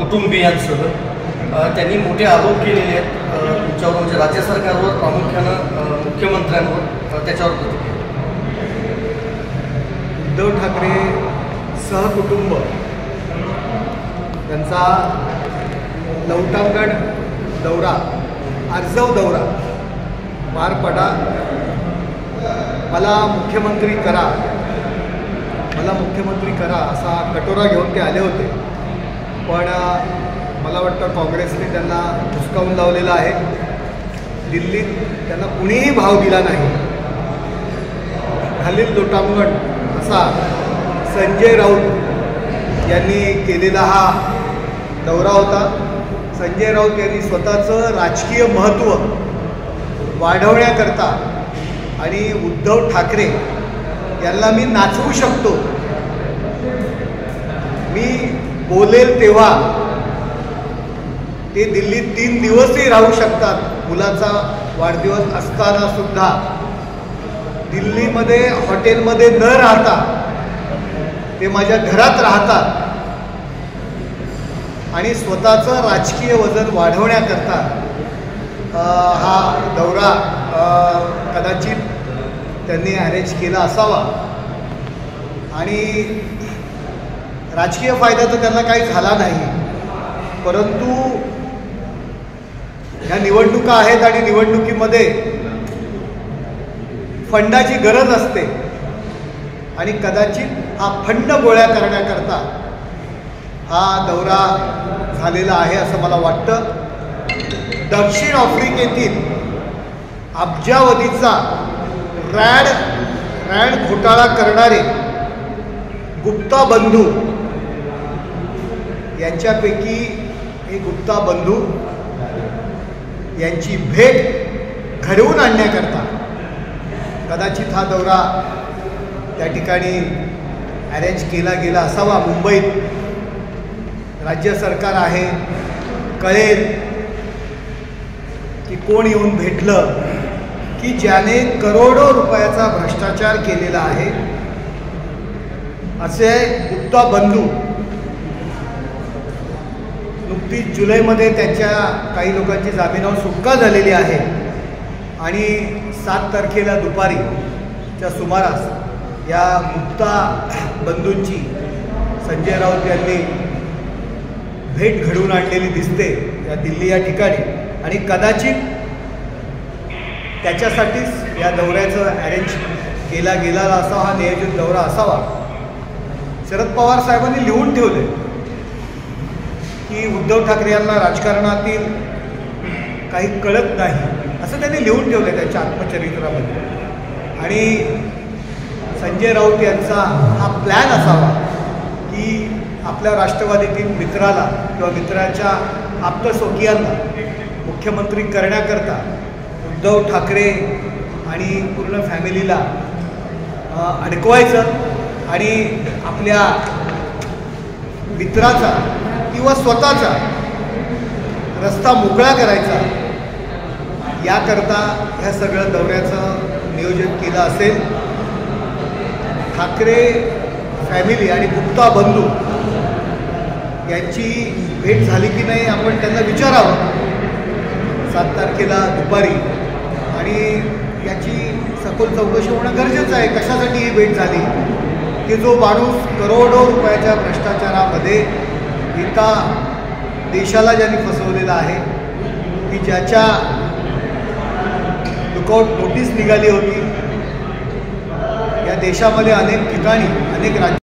कुटुंबियांसह त्यांनी मोठे आरोप केलेले आहेत तुमच्यावर, म्हणजे राज्य सरकारवर, प्रामुख्यानं मुख्यमंत्र्यांवर. त्याच्यावर प्रतिक्रिया. उद्धव ठाकरे सहकुटुंब त्यांचा लवटांगण दौरा, आर्जव दौरा पार पडा. मला मुख्यमंत्री करा, मला मुख्यमंत्री करा असा कटोरा घेऊन ते आले होते. पण मला वाटतं काँग्रेसने त्यांना हुसकावून लावलेलं आहे. दिल्लीत त्यांना कुणीही भाव दिला नाही. खालील लोटांगण असा संजय राऊत यांनी केलेला हा दौरा होता. संजय राऊत यांनी स्वतःचं राजकीय महत्त्व वाढवण्याकरता आणि उद्धव ठाकरे यांना मी नाचवू शकतो, मी बोलेल तेव्हा ते दिल्लीत 3 दिवसही राहू शकतात. मुलाचा वाढदिवस असताना सुद्धा दिल्लीमध्ये हॉटेलमध्ये न राहता ते माझ्या घरात राहतात आणि स्वतःचं राजकीय वजन वाढवण्याकरता हा दौरा कदाचित त्यांनी अरेंज केला असावा. आणि राजकीय फायदा तर त्यांना काही झाला नाही, परंतु ह्या निवडणुका आहेत आणि निवडणुकीमध्ये फंडाची गरज असते आणि कदाचित हा फंड गोळा करण्याकरता हा दौरा झालेला आहे असं मला वाटतं. दक्षिण आफ्रिकेतील अब्जावधीचा रँड घोटाळा करणारे गुप्ता बंधू यांच्यापैकी हे गुप्ता बंधू यांची भेट घडवून आणण्याकरता कदाचित हा दौरा त्या ठिकाणी अरेंज केला गेला असावा. मुंबईत राज्य सरकार आहे, कळेल की कोण येऊन भेटलं की ज्याने करोडो रुपयाचा भ्रष्टाचार केलेला आहे असे गुप्ता बंधू. नुकतीच जुलैमध्ये त्यांच्या काही लोकांची जामिनावर सुटका झालेली आहे आणि 7 तारखेला दुपारीच्या सुमारास या गुप्ता बंधूंची संजय राऊत यांनी भेट घडवून आणलेली दिसते या दिल्ली या ठिकाणी. आणि कदाचित त्याच्यासाठीच या दौऱ्याचं अरेंज केला गेला असा हा नियोजित दौरा असावा. शरद पवार साहेबांनी लिहून ठेवले की उद्धव ठाकरे यांना राजकारणातील काही कळत नाही असं त्यांनी लिहून ठेवलं त्यांच्या आत्मचरित्रामध्ये. आणि संजय राऊत यांचा हा प्लॅन असावा की आपल्या राष्ट्रवादीतील मित्राला किंवा मित्राच्या आप्तस्वकीयांना मुख्यमंत्री करण्याकरता उद्धव ठाकरे आणि पूर्ण फॅमिलीला अडकवायचं आणि आपल्या मित्राचा किंवा स्वतःचा रस्ता मोकळा करायचा, याकरता ह्या सगळं दौऱ्याचं नियोजन केलं असेल. ठाकरे फॅमिली आणि गुप्ता बंधू यांची भेट झाली की नाही आपण त्यांना विचारावं 7 तारखेला दुपारी. आणि याची सखोल चौकशी होणं गरजेचं आहे. कशासाठी ही भेट झाली की जो माणूस करोडो रुपयाच्या भ्रष्टाचारामध्ये एका देशाला ज्यांनी फसवलेला आहे, की ज्याच्या लुकआउट नोटीस निघाली होती. या देशामध्ये अनेक ठिकाणी अनेक राज्य